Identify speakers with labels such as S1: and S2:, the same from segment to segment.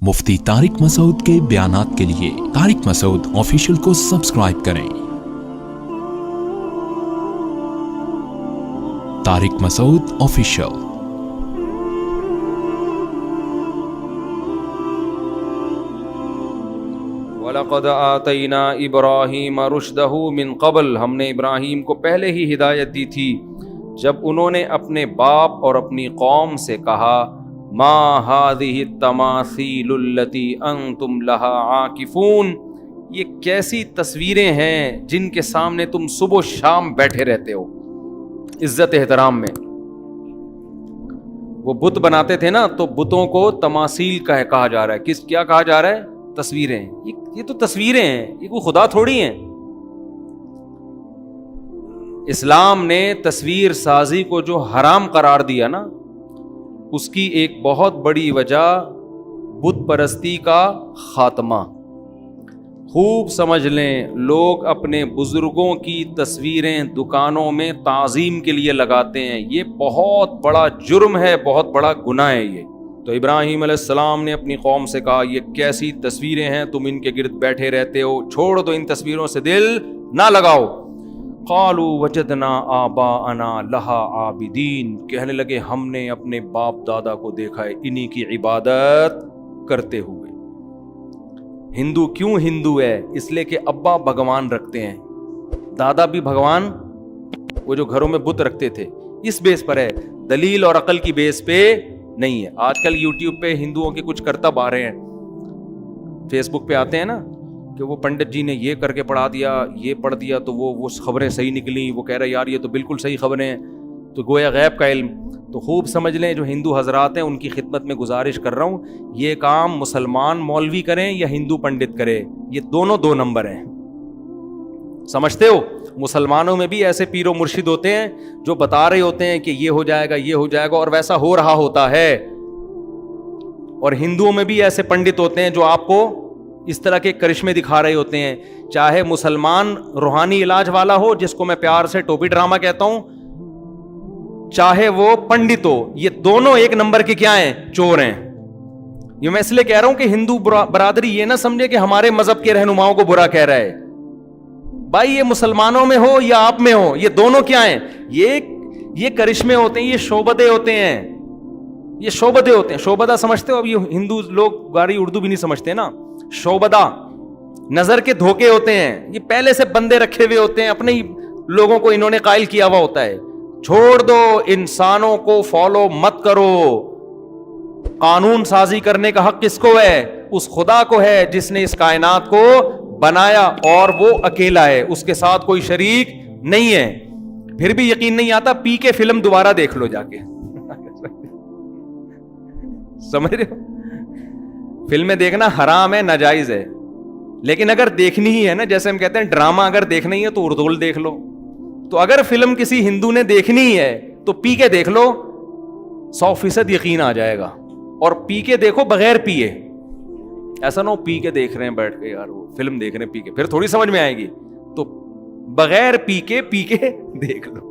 S1: मुफ्ती तारिक मसूद के बयानात के लिए तारिक मसूद ऑफिशियल को सब्सक्राइब करें। तारिक मसूद ऑफिशियल।
S2: वलक़द आतैना इब्राहीम रुश्दहू मिन क़ब्ल, हमने इब्राहीम को पहले ही हिदायत दी थी जब उन्होंने अपने बाप और अपनी कौम से कहा, मा हादिहि तमासीलुल्लती अंतुम लहा आकिफून, ये कैसी तस्वीरें हैं जिनके सामने तुम सुबह शाम बैठे रहते हो। इज्जत एहतराम में वो बुत बनाते थे ना, तो बुतों को तमासील कहा जा रहा है। क्या कहा जा रहा है? तस्वीरें। ये तो तस्वीरें हैं, ये कोई खुदा थोड़ी हैं। इस्लाम ने तस्वीर साजी को जो हराम करार दिया ना, उसकी एक बहुत बड़ी वजह बुत परस्ती का खात्मा। खूब समझ लें, लोग अपने बुजुर्गों की तस्वीरें दुकानों में ताज़ीम के लिए लगाते हैं। ये बहुत बड़ा जुर्म है, बहुत बड़ा गुनाह है ये। तो इब्राहीम अलैहिस्सलाम ने अपनी कौम से कहा, ये कैसी तस्वीरें हैं, तुम इनके गिर्द बैठे रहते हो, छोड़ दो, इन तस्वीरों से दिल ना लगाओ। क़ालू वजदना आबाअना लहा आबिदीन, कहने लगे हमने अपने बाप दादा को देखा है इन्हीं की इबादत करते हुए। हिंदू क्यों हिंदू है? इसलिए कि अब्बा भगवान रखते हैं, दादा भी भगवान, वो जो घरों में बुत रखते थे, इस बेस पर है, दलील और अकल की बेस पे नहीं है। आजकल यूट्यूब पे हिंदुओं के कुछ करतब आ रहे हैं, फेसबुक पे आते हैं ना कि वो पंडित जी ने ये करके पढ़ा दिया, ये पढ़ दिया, तो वो खबरें सही निकली। वो कह रहे यार ये तो बिल्कुल सही खबरें हैं, तो गोया गैब का इल्म। तो खूब समझ लें, जो हिंदू हजरात हैं उनकी खिदमत में गुजारिश कर रहा हूँ, ये काम मुसलमान मौलवी करें या हिंदू पंडित करें, ये दोनों दो नंबर हैं। समझते हो? मुसलमानों में भी ऐसे पीरो मुर्शिद होते हैं जो बता रहे होते हैं कि ये हो जाएगा, ये हो जाएगा, और वैसा हो रहा होता है। और हिंदुओं में भी ऐसे पंडित होते हैं जो आपको इस तरह के करिश्मे दिखा रहे होते हैं। चाहे मुसलमान रूहानी इलाज वाला हो, जिसको मैं प्यार से टोपी ड्रामा कहता हूं, चाहे वो पंडित हो, ये दोनों एक नंबर के क्या हैं? चोर हैं। ये मैं इसलिए कह रहा हूं कि हिंदू बरादरी ये ना समझे कि हमारे मजहब के रहनुमाओं को बुरा कह रहा है। भाई ये मुसलमानों में हो या आप में हो, ये दोनों क्या हैं? ये करिश्मे होते हैं, ये शोबदे होते हैं, ये शोबदे होते हैं। शोबदा समझते हो? अब ये हिंदू लोग गारी उर्दू भी नहीं समझते ना। शोबदा नजर के धोखे होते हैं, ये पहले से बंदे रखे हुए होते हैं, अपने ही लोगों को इन्होंने कायल किया हुआ होता है। छोड़ दो, इंसानों को फॉलो मत करो। कानून साजी करने का हक किसको है? उस खुदा को है जिसने इस कायनात को बनाया, और वो अकेला है, उसके साथ कोई शरीक नहीं है। फिर भी यकीन नहीं आता, पी के फिल्म दोबारा देख लो जाके। समझ रहे हो? फिल्में देखना हराम है, नाजायज है, लेकिन अगर देखनी ही है ना, जैसे हम कहते हैं ड्रामा अगर देखना ही है तो उर्दूल देख लो। तो अगर फिल्म किसी हिंदू ने देखनी ही है तो पी के देख लो, 100% यकीन आ जाएगा। और पी के देखो बगैर पिए, ऐसा ना हो पी के देख रहे हैं बैठ के, यार वो फिल्म देख रहे हैं पी के, फिर थोड़ी समझ में आएगी। तो बगैर पी के देख लो,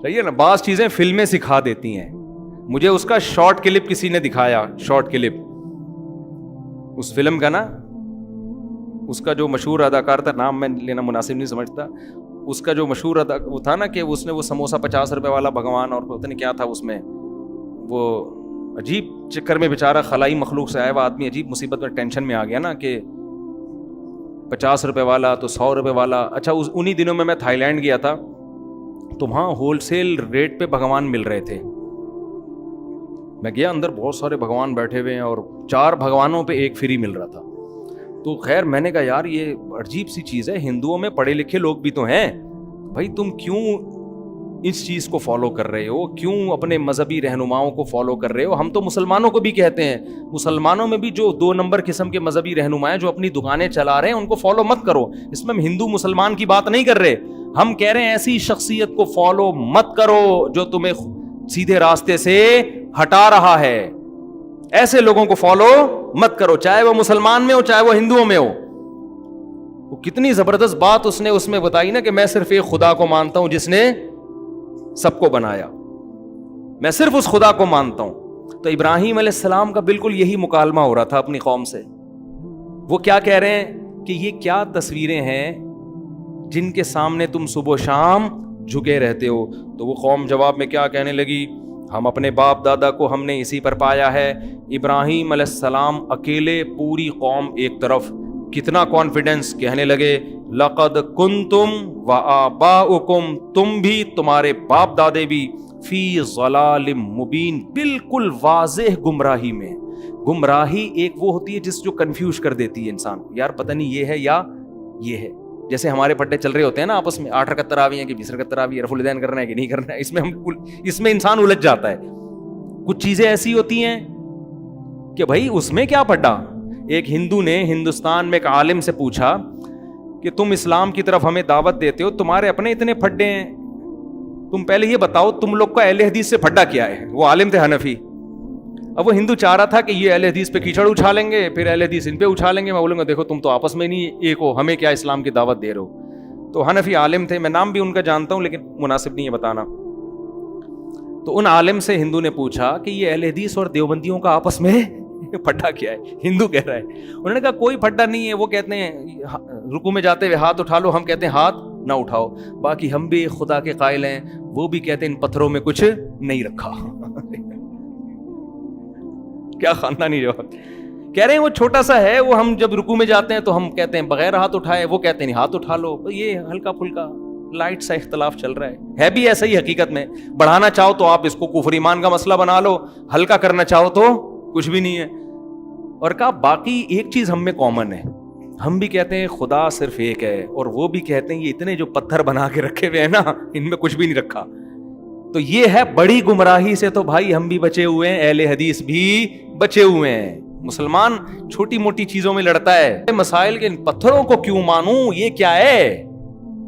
S2: सही है ना। बात चीजें फिल्में सिखा देती हैं। मुझे उसका शॉर्ट क्लिप किसी ने दिखाया, शॉर्ट क्लिप उस फिल्म का ना, उसका जो मशहूर अदाकार था, नाम मैं लेना मुनासिब नहीं समझता, उसका जो मशहूर वो था ना कि उसने वो समोसा 50 रुपए वाला भगवान, और पता नहीं क्या था उसमें, वो अजीब चक्कर में बेचारा खलाई मखलूक से आया हुआ आदमी अजीब मुसीबत में, टेंशन में आ गया ना कि 50 रुपए वाला तो 100 रुपए वाला। अच्छा, उन्हीं दिनों में मैं थाईलैंड गया था, तो वहाँ होलसेल रेट पे भगवान मिल रहे थे। मैं गया, अंदर बहुत सारे भगवान बैठे हुए हैं और 4 भगवानों पे 1 फ्री मिल रहा था। तो खैर मैंने कहा यार ये अजीब सी चीज़ है, हिंदुओं में पढ़े लिखे लोग भी तो हैं, भाई तुम क्यों इस चीज़ को फॉलो कर रहे हो? क्यों अपने मजहबी रहनुमाओं को फॉलो कर रहे हो? हम तो मुसलमानों को भी कहते हैं, मुसलमानों में भी जो 2 नंबर किस्म के मजहबी रहनुमाएं जो अपनी दुकानें चला रहे हैं, उनको फॉलो मत करो। इसमें हम हिंदू मुसलमान की बात नहीं कर रहे, हम कह रहे हैं ऐसी शख्सियत को फॉलो मत करो जो तुम्हें सीधे रास्ते से हटा रहा है। ऐसे लोगों को फॉलो मत करो, चाहे वो मुसलमान में हो चाहे वो हिंदुओं में हो। वो कितनी जबरदस्त बात उसने उसमें बताई ना कि मैं सिर्फ एक खुदा को मानता हूं जिसने सबको बनाया, मैं सिर्फ उस खुदा को मानता हूं। تو ابراہیم علیہ السلام کا بالکل یہی مکالمہ ہو رہا تھا اپنی قوم سے. وہ کیا کہہ رہے ہیں کہ یہ کیا تصویریں ہیں جن کے سامنے تم صبح و شام جھکے رہتے ہو. تو وہ قوم جواب میں کیا کہنے لگی, ہم اپنے باپ دادا کو ہم نے اسی پر پایا ہے. ابراہیم علیہ السلام اکیلے, پوری قوم ایک طرف. کتنا کانفیڈنس, کہنے لگے لقد کنتم وآباؤکم, تم بھی تمہارے باپ دادے بھی, فی ضلال مبین, بالکل واضح گمراہی میں. گمراہی ایک وہ ہوتی ہے جس جو کنفیوز کر دیتی ہے انسان, یار پتہ نہیں یہ ہے یا یہ ہے. جیسے ہمارے پٹے چل رہے ہوتے ہیں نا آپس میں, 8 رکعت تراویح ہیں کہ 20 رکعت تراویح, رفع الیدین کرنا ہے کہ نہیں کرنا ہے, اس میں انسان الجھ جاتا ہے. کچھ چیزیں ایسی ہوتی ہیں کہ بھائی اس میں کیا پڑھا. ایک ہندو نے ہندوستان میں ایک عالم سے پوچھا کہ تم اسلام کی طرف ہمیں دعوت دیتے ہو, تمہارے اپنے اتنے پھڈے ہیں, تم پہلے یہ بتاؤ تم لوگ کا اہل حدیث سے پھڈا کیا ہے. وہ عالم تھے حنفی. اب وہ ہندو چاہ رہا تھا کہ یہ اہل حدیث پہ کیچڑ اچھالیں گے, پھر اہل حدیث ان پہ اچھالیں گے. میں بولوں گا دیکھو تم تو آپس میں نہیں ایک ہو, ہمیں کیا اسلام کی دعوت دے رہے ہو. تو حنفی عالم تھے, میں نام بھی ان کا جانتا ہوں لیکن مناسب نہیں ہے بتانا. تو ان عالم سے ہندو نے پوچھا کہ یہ اہل حدیث اور دیوبندیوں کا آپس میں پھڈا کیا ہے. ہندو کہہ رہا ہے. انہوں نے کہا کوئی پھڈا نہیں ہے, وہ کہتے ہیں رکوع میں جاتے ہوئے ہاتھ اٹھا لو, ہم کہتے ہیں ہاتھ نہ اٹھاؤ. باقی ہم بھی خدا کے قائل ہیں, وہ بھی کہتے ہیں ان پتھروں میں کچھ نہیں رکھا. کیا خاندانی جواب. کہہ رہے ہیں وہ چھوٹا سا ہے, وہ ہم جب رکوع میں جاتے ہیں تو ہم کہتے ہیں بغیر ہاتھ اٹھائے, وہ کہتے ہیں ہاتھ اٹھا لو. یہ ہلکا پھلکا لائٹ سا اختلاف چل رہا ہے بھی ایسا ہی. حقیقت میں بڑھانا چاہو تو آپ اس کو کفر ایمان کا مسئلہ بنا لو, ہلکا کرنا چاہو تو کچھ بھی نہیں ہے. اور کہا باقی ایک چیز ہم میں کامن ہے, ہم بھی کہتے ہیں خدا صرف ایک ہے, اور وہ بھی کہتے ہیں یہ اتنے جو پتھر بنا کے رکھے ہوئے ہیں نا, ان میں کچھ بھی نہیں رکھا. تو یہ ہے بڑی گمراہی سے. تو بھائی ہم بھی بچے ہوئے ہیں, اہل حدیث بھی بچے ہوئے ہیں. مسلمان چھوٹی موٹی چیزوں میں لڑتا ہے, مسائل کے ان پتھروں کو کیوں مانوں, یہ کیا ہے,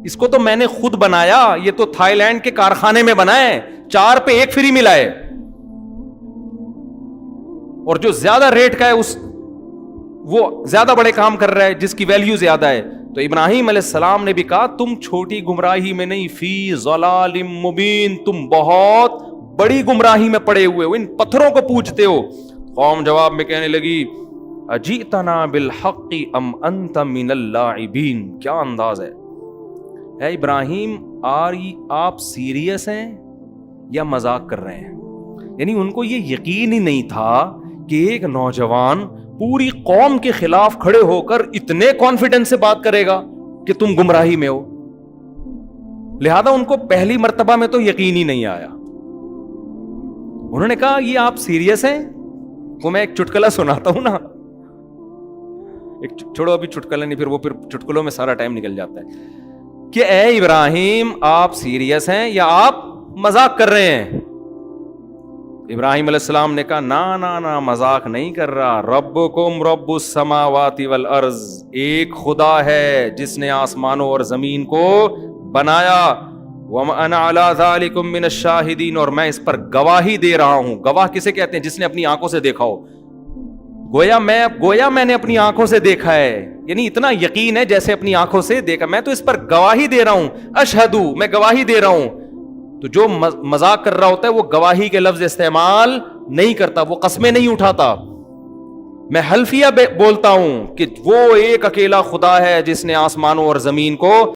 S2: اس کو تو میں نے خود بنایا, یہ تو تھائی لینڈ کے کارخانے میں بنا ہے, 4 پہ 1 فری ملا ہے, اور جو زیادہ ریٹ کا ہے وہ زیادہ بڑے کام کر رہا ہے جس کی ویلیو زیادہ ہے. تو ابراہیم علیہ السلام نے بھی کہا تم چھوٹی گمراہی میں نہیں, فی ضلال مبین, تم بہت بڑی گمراہی میں پڑے ہوئے ہو, ان پتھروں کو پوجتے ہو. قوم جواب میں کہنے لگی اجئتنا بالحق ام انت من اللاعبین. کیا انداز ہے, اے ابراہیم آپ سیریس ہیں یا مذاق کر رہے ہیں. یعنی ان کو یہ یقین ہی نہیں تھا کہ ایک نوجوان پوری قوم کے خلاف کھڑے ہو کر اتنے کانفیڈنس سے بات کرے گا کہ تم گمراہی میں ہو. لہذا ان کو پہلی مرتبہ میں تو یقین ہی نہیں آیا. انہوں نے کہا یہ آپ سیریس ہیں. وہ میں ایک چٹکلا سناتا ہوں نا, ایک چھوڑو ابھی چٹکلا نہیں, پھر چٹکلوں میں سارا ٹائم نکل جاتا ہے, کہ اے ابراہیم آپ سیریس ہیں یا آپ مذاق کر رہے ہیں. ابراہیم علیہ السلام نے کہا نا مذاق نہیں کر رہا. ربکم رب السماوات والارض, ایک خدا ہے جس نے آسمانوں اور زمین کو بنایا. وَأَنَا عَلَىٰ ذَلِكُم مِّنَ الشَّاهِدِينَ, اور میں اس پر گواہی دے رہا ہوں. گواہ کسے کہتے ہیں؟ جس نے اپنی آنکھوں سے دیکھا ہو. گویا میں نے اپنی آنکھوں سے دیکھا ہے, یعنی اتنا یقین ہے جیسے اپنی آنکھوں سے دیکھا. میں تو اس پر گواہی دے رہا ہوں. اشہدو, میں گواہی دے رہا ہوں. تو جو مذاق کر رہا ہوتا ہے وہ گواہی کے لفظ استعمال نہیں کرتا, وہ قسمیں نہیں اٹھاتا. میں حلفیہ بولتا ہوں کہ وہ ایک اکیلا خدا ہے جس نے آسمانوں اور زمین کو